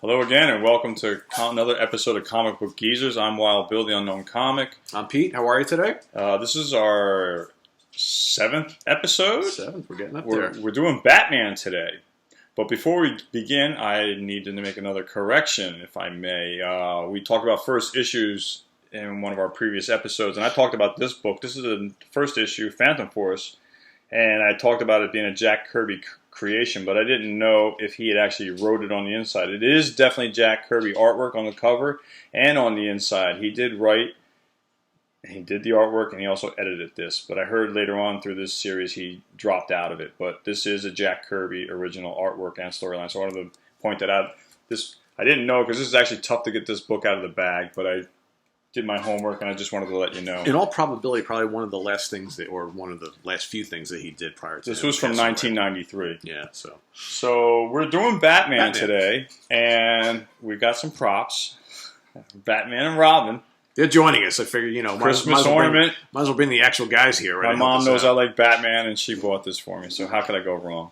Hello again, and welcome to another episode of Comic Book Geezers. I'm Wild Bill, the Unknown Comic. I'm Pete. How are you today? This is our 7th episode. We're getting up there. We're doing Batman today. But before we begin, I need to make another correction, if I may. We talked about first issues in one of our previous episodes, and I talked about this book. This is the first issue, Phantom Force, and I talked about it being a Jack Kirby creation, but I didn't know if he had actually wrote it on the inside. It is definitely Jack Kirby artwork on the cover and on the inside. He did write, he did the artwork, and he also edited this. But I heard later on through this series he dropped out of it. But this is a Jack Kirby original artwork and storyline. So I wanted to point that out. This I didn't know because this is actually tough to get this book out of the bag, but I did my homework, and I just wanted to let you know. In all probability, probably one of the last things that, or one of the last few things that he did prior to this was from 1993. Yeah, so we're doing Batman today, and we've got some props. Batman and Robin. They're joining us. I figured, Christmas ornament. Might as well bring the actual guys here. Right? My mom knows I like Batman, and she bought this for me. So how could I go wrong?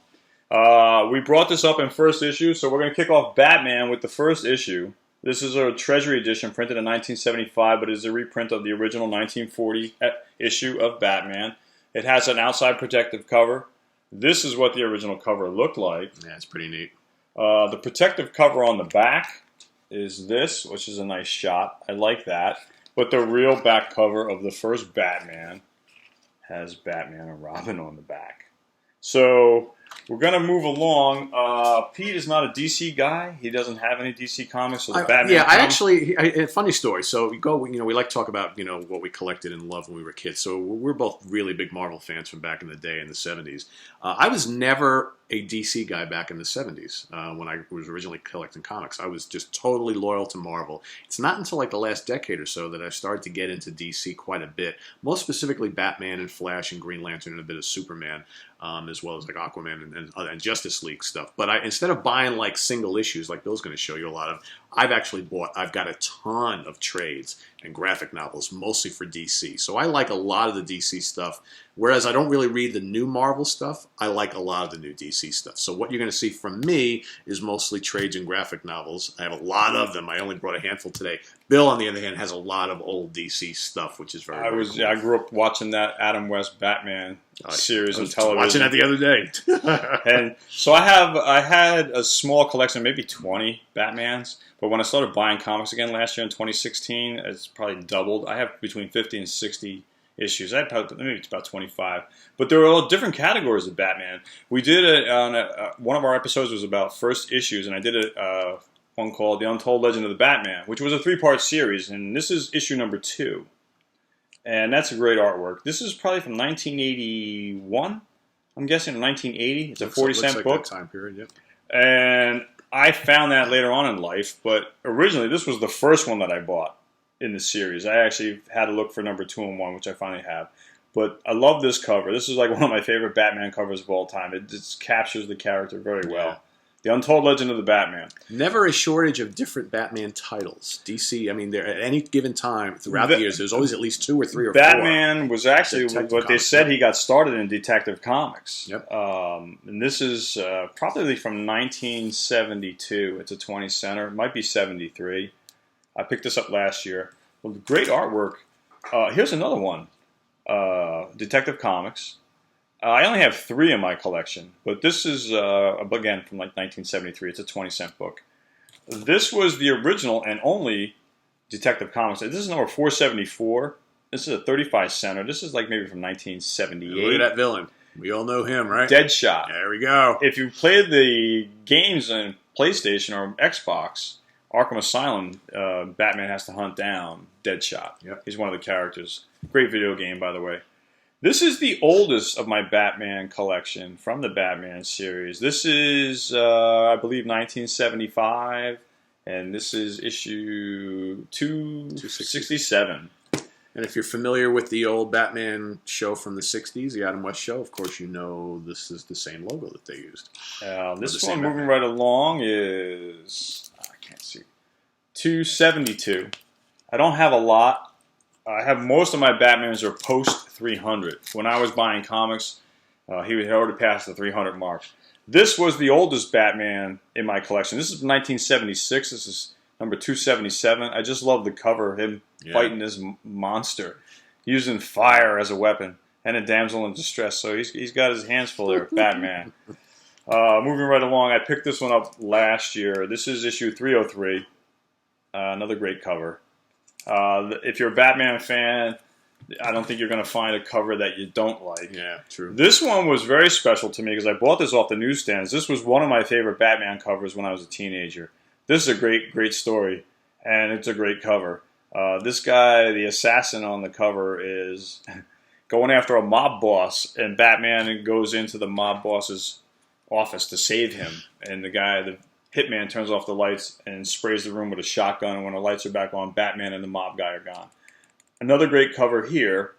We brought this up in first issue, so we're going to kick off Batman with the first issue. This is a Treasury edition printed in 1975, but it is a reprint of the original 1940 issue of Batman. It has an outside protective cover. This is what the original cover looked like. Yeah, it's pretty neat. The protective cover on the back is this, which is a nice shot. I like that. But the real back cover of the first Batman has Batman and Robin on the back. So we're going to move along. Pete is not a DC guy. He doesn't have any DC comics. So the Batman. Yeah, I actually. A funny story. So we go. We like to talk about what we collected and loved when we were kids. So we're both really big Marvel fans from back in the day in the '70s. I was never a DC guy back in the '70s when I was originally collecting comics. I was just totally loyal to Marvel. It's not until like the last decade or so that I started to get into DC quite a bit. Most specifically, Batman and Flash and Green Lantern and a bit of Superman. As well as like Aquaman and Justice League stuff. But instead of buying like single issues like Bill's going to show you a lot of, I've got a ton of trades and graphic novels, mostly for DC. So I like a lot of the DC stuff. Whereas I don't really read the new Marvel stuff, I like a lot of the new DC stuff. So what you're going to see from me is mostly trades and graphic novels. I have a lot of them. I only brought a handful today. Bill, on the other hand, has a lot of old DC stuff, which is very cool. I grew up watching that Adam West Batman series on television. Watching that the other day. And so I had a small collection, maybe 20 Batmans. But when I started buying comics again last year in 2016, it's probably doubled. I have between 50 and 60 issues. I had maybe it's about 25. But there are all different categories of Batman. We did it on one of our episodes was about first issues, and I did one called The Untold Legend of the Batman, which was a 3-part series, and this is issue number 2. And that's a great artwork. This is probably from 1981, I'm guessing, or 1980. It's a 40-cent book. That time period, yep. And I found that later on in life, but originally this was the first one that I bought in the series. I actually had to look for number 2 and 1, which I finally have. But I love this cover. This is like one of my favorite Batman covers of all time. It just captures the character very well. Yeah. The Untold Legend of the Batman. Never a shortage of different Batman titles. DC, I mean, there at any given time throughout the years, there's always at least 2 or 3 or 4. Batman was actually what they said he got started in Detective Comics. Yep. And this is probably from 1972. It's a 20-center. It might be 73. I picked this up last year. Well, great artwork. Here's another one. Detective Comics. I only have 3 in my collection, but this is, again, from like 1973. It's a 20-cent book. This was the original and only Detective Comics. This is number 474. This is a 35-center. This is like maybe from 1978. Look at that villain. We all know him, right? Deadshot. There we go. If you played the games on PlayStation or Xbox, Arkham Asylum, Batman has to hunt down Deadshot. Yep. He's one of the characters. Great video game, by the way. This is the oldest of my Batman collection from the Batman series. This is, I believe, 1975, and this is issue 267. And if you're familiar with the old Batman show from the 60s, the Adam West show, of course you know this is the same logo that they used. This one moving right along is, I can't see, 272. I don't have a lot. I have most of my Batmans are post 300. When I was buying comics, he had already passed the 300 mark. This was the oldest Batman in my collection. This is 1976. This is number 277. I just love the cover, him fighting this monster, using fire as a weapon, and a damsel in distress. So he's got his hands full there, Batman. Moving right along, I picked this one up last year. This is issue 303. Another great cover. If you're a Batman fan, I don't think you're going to find a cover that you don't like. Yeah, true. This one was very special to me because I bought this off the newsstands. This was one of my favorite Batman covers when I was a teenager. This is a great story, and it's a great cover. This guy, the assassin on the cover, is going after a mob boss, and Batman goes into the mob boss's office to save him. And the hitman, turns off the lights and sprays the room with a shotgun. And when the lights are back on, Batman and the mob guy are gone. Another great cover here.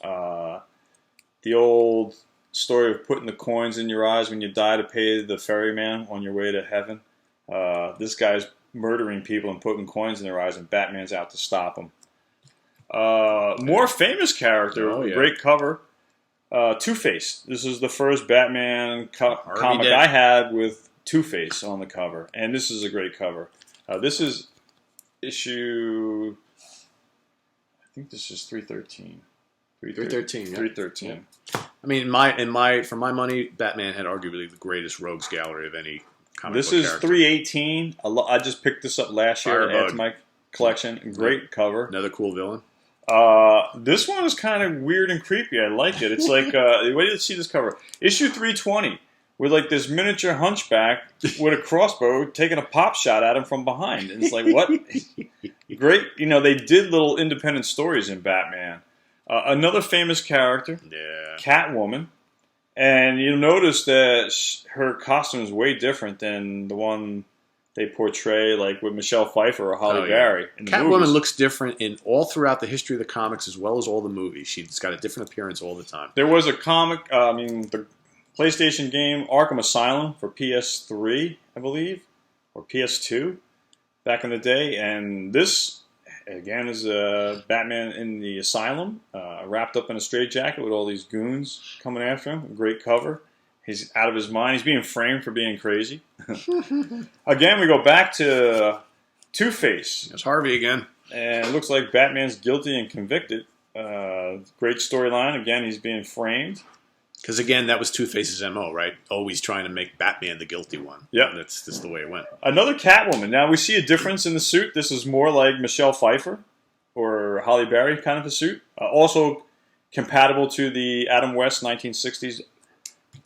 The old story of putting the coins in your eyes when you die to pay the ferryman on your way to heaven. This guy's murdering people and putting coins in their eyes, and Batman's out to stop him. More famous character, great cover. Two-Face. This is the first Batman comic I had with Two-Face on the cover, and this is a great cover. This is issue, I think this is 313. 313. 313. Yeah. I mean, for my money, Batman had arguably the greatest rogues gallery of any comic This book is character. 318. I just picked this up last year to add to my collection. Great cover. Another cool villain. This one is kind of weird and creepy. I like it. It's like, wait to see this cover. Issue 320, with like this miniature hunchback with a crossbow taking a pop shot at him from behind. And it's like, what? Great. You know, they did little independent stories in Batman. Another famous character, Catwoman. And you'll notice that her costume is way different than the one they portray, like with Michelle Pfeiffer or Halle Berry. In the Catwoman movies. looks different in all throughout the history of the comics as well as all the movies. She's got a different appearance all the time. There was a comic, the PlayStation game Arkham Asylum for PS3, I believe, or PS2 back in the day. And this, again, is Batman in the asylum, wrapped up in a straitjacket with all these goons coming after him. Great cover. He's out of his mind. He's being framed for being crazy. Again, we go back to Two-Face. It's Harvey again. And it looks like Batman's guilty and convicted. Great storyline. Again, he's being framed. Because, again, that was Two-Face's MO, right? Always trying to make Batman the guilty one. Yeah. That's just the way it went. Another Catwoman. Now, we see a difference in the suit. This is more like Michelle Pfeiffer or Halle Berry kind of a suit. Also compatible to the Adam West 1960s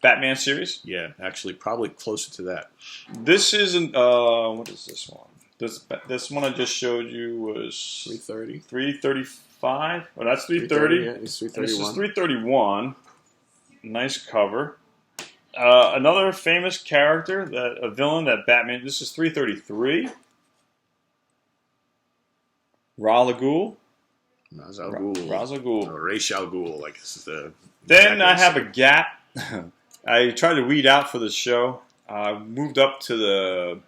Batman series. Yeah, actually, probably closer to that. This isn't, what is this one? This one I just showed you was 330. 335. Well, that's 330. Yeah, it's 331. This is 331. Nice cover. Another famous character, a villain that Batman. This is 333. Ra's al Ghul. Ra's al Ghul. Ra's al Ghul. Or Ra's al Ghul, I guess is the. Then I have a gap. I tried to weed out for this show. I moved up to the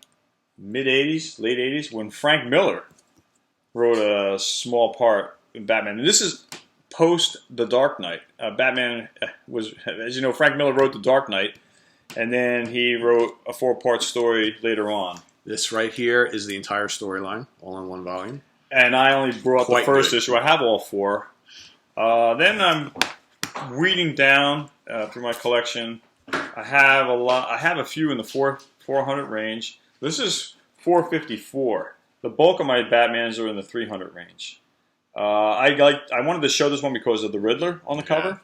mid 80s, late 80s, when Frank Miller wrote a small part in Batman. And this is post The Dark Knight. Batman was, as you know, Frank Miller wrote The Dark Knight, and then he wrote a 4-part story later on. This right here is the entire storyline, all in one volume. And I only brought the first good. issue. I have all 4. Then I'm weeding down through my collection. I have a few in the 400 range. This is 454. The bulk of my Batmans are in the 300 range. I wanted to show this one because of the Riddler on the cover.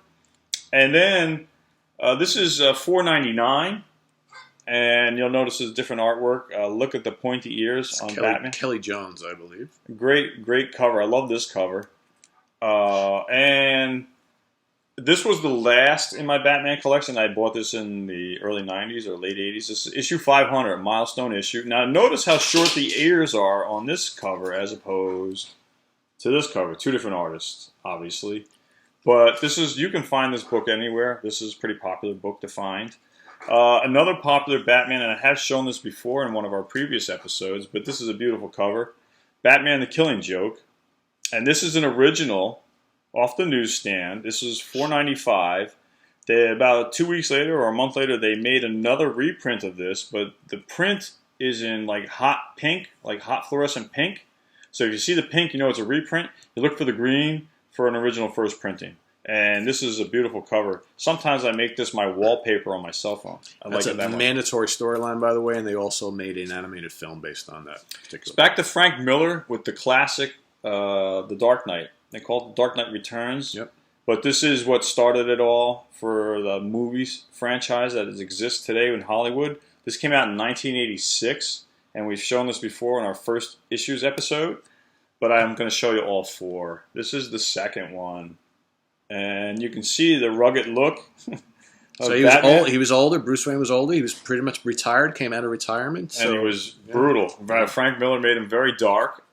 And then this is 499. And you'll notice there's different artwork. Look at the pointy ears on Batman. Kelly Jones, I believe. Great cover. I love this cover. And this was the last in my Batman collection. I bought this in the early 90s or late 80s. This is issue 500, milestone issue. Now notice how short the ears are on this cover as opposed to this cover. 2 different artists, obviously. But you can find this book anywhere. This is a pretty popular book to find. Another popular Batman, and I have shown this before in one of our previous episodes, but this is a beautiful cover. Batman the Killing Joke. And this is an original off the newsstand. This is $4.95. About 2 weeks later or a month later, they made another reprint of this, but the print is in like hot pink, like hot fluorescent pink. So if you see the pink, you know it's a reprint. You look for the green for an original first printing. And this is a beautiful cover. Sometimes I make this my wallpaper on my cell phone. That's a mandatory storyline, by the way, and they also made an animated film based on that particular. Back to Frank Miller with the classic, The Dark Knight. They call it The Dark Knight Returns. Yep. But this is what started it all for the movies franchise that exists today in Hollywood. This came out in 1986, and we've shown this before in our first issues episode. But I'm going to show you all four. This is the second one. And you can see the rugged look. So he was old. He was older. Bruce Wayne was older. He was pretty much retired. Came out of retirement. And he was brutal. Frank Miller made him very dark.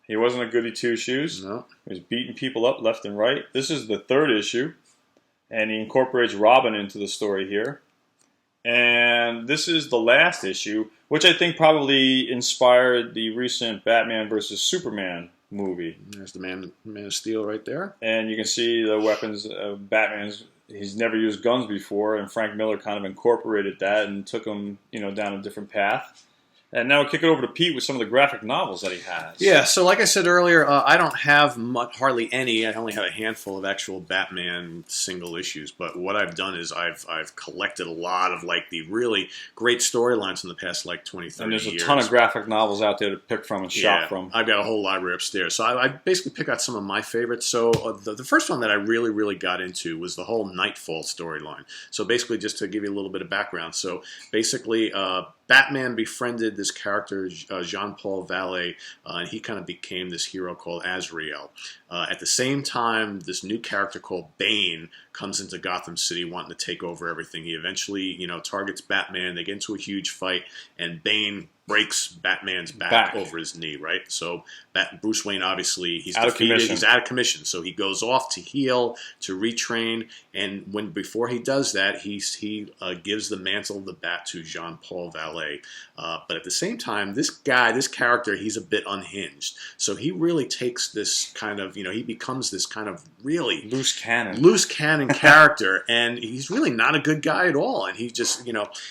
He wasn't a goody two shoes. No. He was beating people up left and right. This is the third issue, and he incorporates Robin into the story here. And this is the last issue, which I think probably inspired the recent Batman versus Superman movie. There's the Man of Steel right there. And you can see the weapons of Batman's. He's never used guns before, and Frank Miller kind of incorporated that and took him, down a different path. And now we'll kick it over to Pete with some of the graphic novels that he has. Yeah, so like I said earlier, I don't have hardly any. I only have a handful of actual Batman single issues. But what I've done is I've collected a lot of like the really great storylines in the past like 20, 30 years. And there's a ton of graphic novels out there to pick from and shop from. I've got a whole library upstairs. So I basically pick out some of my favorites. So the first one that I really, really got into was the whole Nightfall storyline. So basically, just to give you a little bit of background. So basically, Batman befriended this character, Jean-Paul Vallée, and he kind of became this hero called Azrael. At the same time, this new character called Bane comes into Gotham City wanting to take over everything. He eventually, targets Batman. They get into a huge fight, and Bane breaks Batman's back over his knee, right? So Bruce Wayne, obviously, he's defeated. He's out of commission. So he goes off to heal, to retrain, and before he does that, he gives the mantle of the Bat to Jean-Paul Vallée. But at the same time, this character, he's a bit unhinged. So he really takes this kind of, he becomes this kind of really loose cannon character, and he's really not a good guy at all. And he just,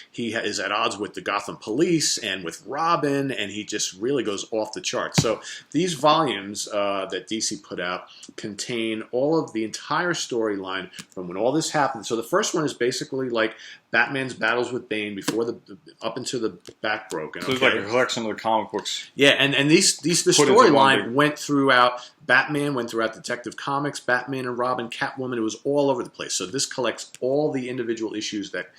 he is at odds with the Gotham police and with Robin, and he just really goes off the charts. So these volumes that DC put out contain all of the entire storyline from when all this happened. So the first one is basically like Batman's battles with Bane before up into the Bat broken. So it's like a collection of the comic books. Yeah, and the storyline went throughout. Batman went throughout Detective Comics, Batman and Robin, Catwoman. It was all over the place. So this collects all the individual issues that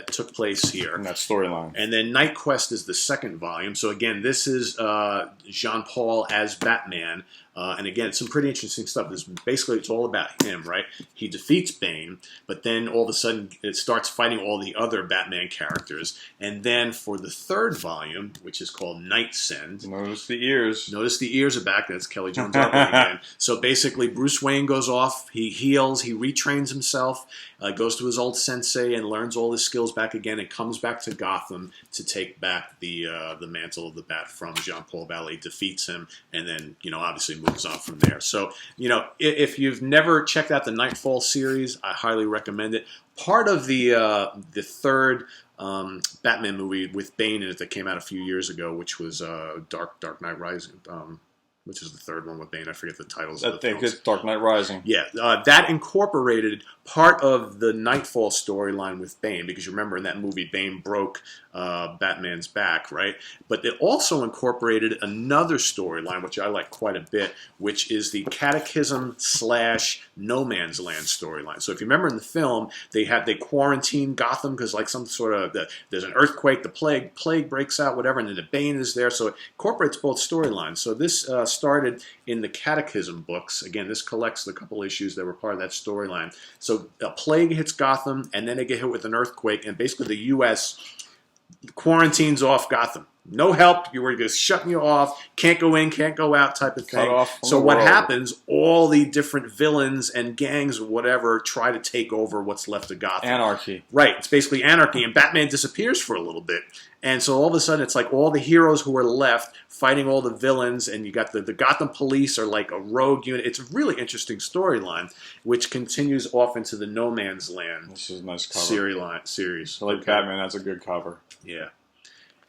took place here. And that storyline. And then Night Quest is the second volume. So again, this is Jean-Paul as Batman. And again, it's some pretty interesting stuff. It's all about him, right? He defeats Bane, but then all of a sudden it starts fighting all the other Batman characters. And then for the third volume, which is called Night Send. Notice the ears. Notice the ears are back. That's Kelly Jones again. So basically, Bruce Wayne goes off. He heals. He retrains himself. Goes to his old sensei and learns all his skills back again, and comes back to Gotham to take back the mantle of the Bat from Jean-Paul Vallée. Defeats him, and then obviously moves on from there. So if you've never checked out the Nightfall series, I highly recommend it. Part of the third Batman movie with Bane in it that came out a few years ago, which was Dark Knight Rising. Which is the third one with Bane. I forget the titles. I think it's Dark Knight Rising. Yeah, that incorporated part of the Nightfall storyline with Bane, because you remember in that movie, Bane broke Batman's back, right? But it also incorporated another storyline, which I like quite a bit, which is the Cataclysm / No Man's Land storyline. So if you remember in the film, they quarantine Gotham because like some sort of there's an earthquake, the plague breaks out, whatever, and then the Bane is there. So it incorporates both storylines. So this started in the Cataclysm books. Again, this collects the couple issues that were part of that storyline. So a plague hits Gotham, and then they get hit with an earthquake, and basically the U.S. quarantines off Gotham. No help. You were just shutting you off. Can't go in, can't go out type of thing. Cut off from So the what world. happens, all the different villains and gangs or whatever try to take over what's left of Gotham. Anarchy. Right. It's basically anarchy. And Batman disappears for a little bit. And so all of a sudden it's like all the heroes who are left fighting all the villains. And you got the Gotham police are like a rogue unit. It's a really interesting storyline, which continues off into the No Man's Land This is a nice cover. series. I like Batman. That's a good cover. Yeah.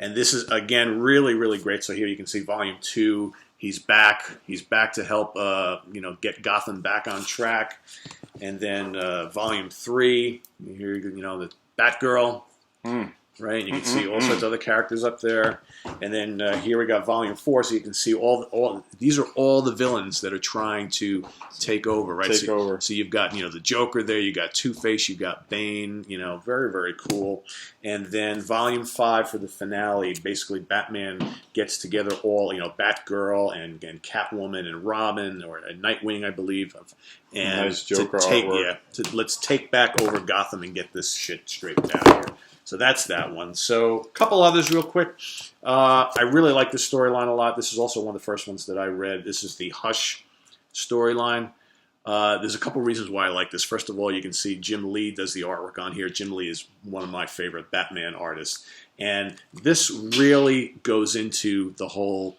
And this is, again, really, really great. So here you can see Volume 2. He's back. He's back to help, get Gotham back on track. And then Volume 3, here, the Batgirl. Right? And you can see all sorts of other characters up there. And then here we got Volume 4, so you can see all these are all the villains that are trying to take over, right? Take over. So you've got, the Joker there, you got Two-Face, you got Bane, very, very cool. And then Volume 5 for the finale, basically Batman gets together all, Batgirl and Catwoman and Robin, or Nightwing, I believe. And nice Joker artwork. Let's take back over Gotham and get this shit straightened out here. So that's that one. So a couple others real quick. I really like this storyline a lot. This is also one of the first ones that I read. This is the Hush storyline. There's a couple reasons why I like this. First of all, you can see Jim Lee does the artwork on here. Jim Lee is one of my favorite Batman artists. And this really goes into the whole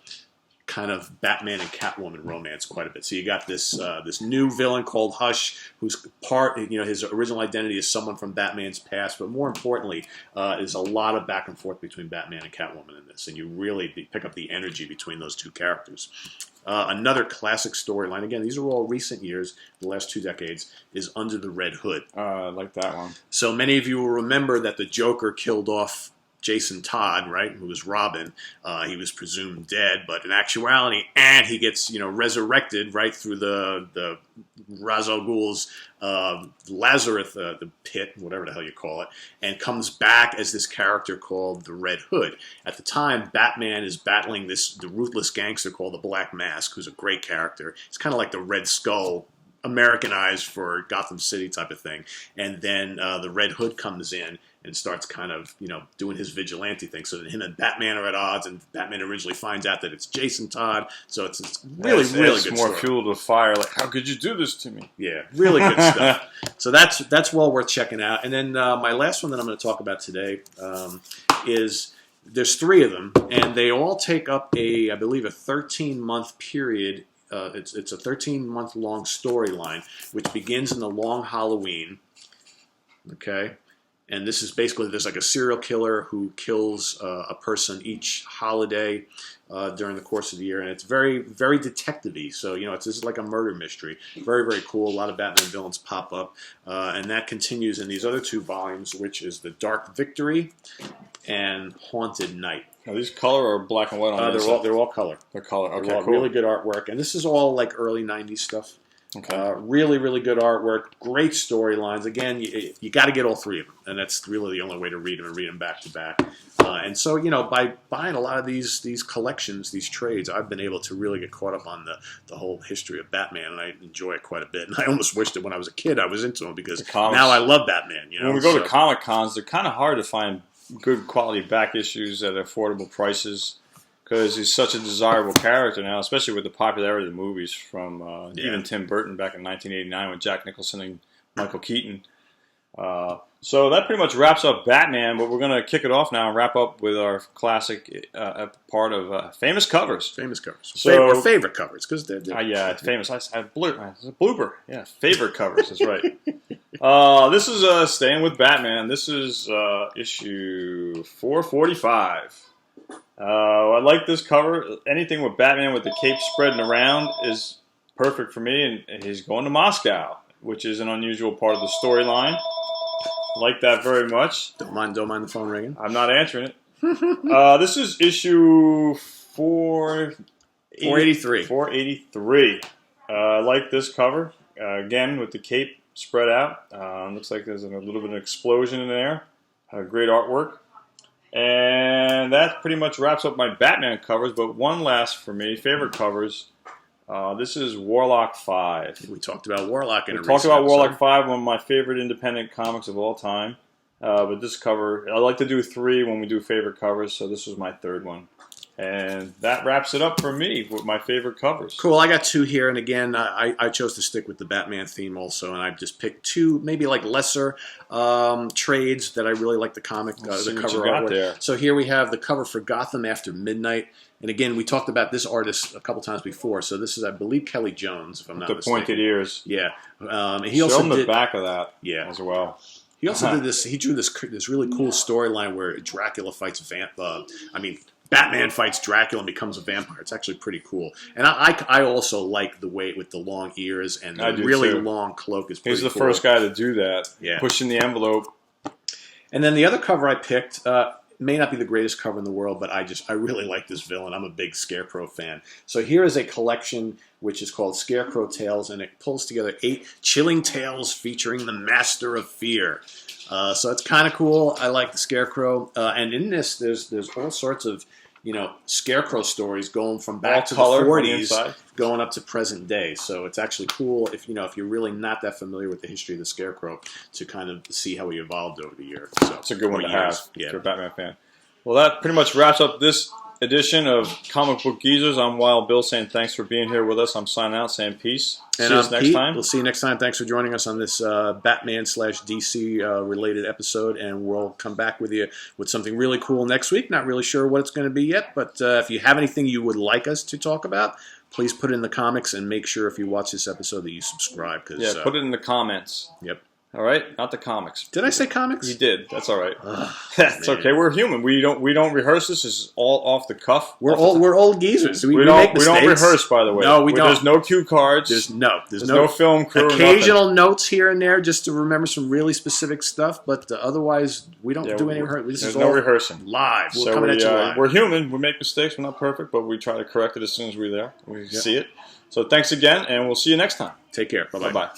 kind of Batman and Catwoman romance quite a bit. So you got this new villain called Hush, who's his original identity is someone from Batman's past, but more importantly, there's a lot of back and forth between Batman and Catwoman in this, and you really pick up the energy between those two characters. Another classic storyline, again, these are all recent years, the last 2 decades, is Under the Red Hood. I like that one. So many of you will remember that the Joker killed off Jason Todd, right, who was Robin. He was presumed dead, but in actuality, he gets resurrected right through the Ra's al Ghul's Lazarus, the pit, whatever the hell you call it, and comes back as this character called the Red Hood. At the time, Batman is battling the ruthless gangster called the Black Mask, who's a great character. It's kind of like the Red Skull, Americanized for Gotham City type of thing. And then the Red Hood comes in and starts kind of, doing his vigilante thing. So him and Batman are at odds, and Batman originally finds out that it's Jason Todd. So it's really good more story. fuel to the fire. Like, how could you do this to me? Yeah, really good stuff. So that's well worth checking out. And then my last one that I'm going to talk about today is there's 3 of them, and they all take up I believe, a 13-month period. It's a 13-month long storyline, which begins in the Long Halloween. Okay. And this is basically, there's like a serial killer who kills a person each holiday during the course of the year. And it's very, very detective-y. So, this is like a murder mystery. Very, very cool. A lot of Batman villains pop up. And that continues in these other 2 volumes, which is The Dark Victory and Haunted Night. Are these color or black and white on this? They're all color. They're color. Okay, they're all cool. really good artwork. And this is all like early 90s stuff. Okay. Really, really good artwork. Great storylines. Again, you got to get all 3 of them, and that's really the only way to read them and read them back to back. And so, by buying a lot of these collections, these trades, I've been able to really get caught up on the whole history of Batman, and I enjoy it quite a bit. And I almost wish that when I was a kid I was into them, because now I love Batman. When we go to Comic Cons, they're kind of hard to find good quality back issues at affordable prices, because he's such a desirable character now, especially with the popularity of the movies from even Tim Burton back in 1989 with Jack Nicholson and Michael Keaton. So that pretty much wraps up Batman, but we're going to kick it off now and wrap up with our classic part of famous covers. Famous covers. So, or favorite covers, because they're yeah, famous. It's a blooper. Yeah, favorite covers. That's right. This is staying with Batman. This is issue 445. I like this cover. Anything with Batman with the cape spreading around is perfect for me, and he's going to Moscow, which is an unusual part of the storyline. Like that very much. Don't mind the phone ringing. I'm not answering it. This is issue 483. 483. I like this cover. Again, with the cape spread out. Looks like there's a little bit of an explosion in there. Great artwork. And that pretty much wraps up my Batman covers, but one last for me, favorite covers. This is Warlock 5. We talked about Warlock in a We talked about recent Warlock episode. 5, one of my favorite independent comics of all time. But this cover, I like to do 3 when we do favorite covers, so this was my 3rd one. And that wraps it up for me with my favorite covers. Cool. I got 2 here, and again, I chose to stick with the Batman theme also, and I just picked 2 maybe like lesser trades that I really like the comic, the cover artwork. There. So here we have the cover for Gotham After Midnight. And again, we talked about this artist a couple times before. So this is, I believe, Kelly Jones, if I'm not mistaken. The pointed ears. Yeah. He also did the back of that. Yeah. As well. He also did this. He drew this really cool storyline where Dracula fights Batman fights Dracula and becomes a vampire. It's actually pretty cool. And I also like the way with the long ears and the really long cloak is pretty cool. He's the first guy to do that. Yeah. Pushing the envelope. And then the other cover I picked may not be the greatest cover in the world, but I really like this villain. I'm a big Scarecrow fan. So here is a collection which is called Scarecrow Tales, and it pulls together 8 chilling tales featuring the Master of Fear. So it's kind of cool. I like the Scarecrow. And in this, there's all sorts of Scarecrow stories going from back to the 40s, going up to present day. So it's actually cool if you're really not that familiar with the history of the Scarecrow to kind of see how he evolved over the years. So it's a good one to have if you're a Batman fan. Well, that pretty much wraps up this edition of Comic Book Geezers. I'm Wild Bill saying thanks for being here with us. I'm signing out saying peace. And see us next Pete, time. We'll see you next time. Thanks for joining us on this Batman/DC related episode, and we'll come back with you with something really cool next week. Not really sure what it's going to be yet, but if you have anything you would like us to talk about, please put it in the comics, and make sure if you watch this episode that you subscribe. Put it in the comments. Yep. All right, not the comics. Did I say comics? You did. That's all right. That's okay. We're human. We don't rehearse this. This is all off the cuff. We're old geezers. We don't make mistakes. rehearse, by the way. No, we don't. There's no cue cards. There's no film crew. Occasional notes here and there just to remember some really specific stuff, but otherwise we don't do any rehearsing. There's no rehearsing. Live. We're coming at you live. We're human. We make mistakes. We're not perfect, but we try to correct it as soon as we're there. We see it. So thanks again, and we'll see you next time. Take care. Bye-bye. Bye-bye.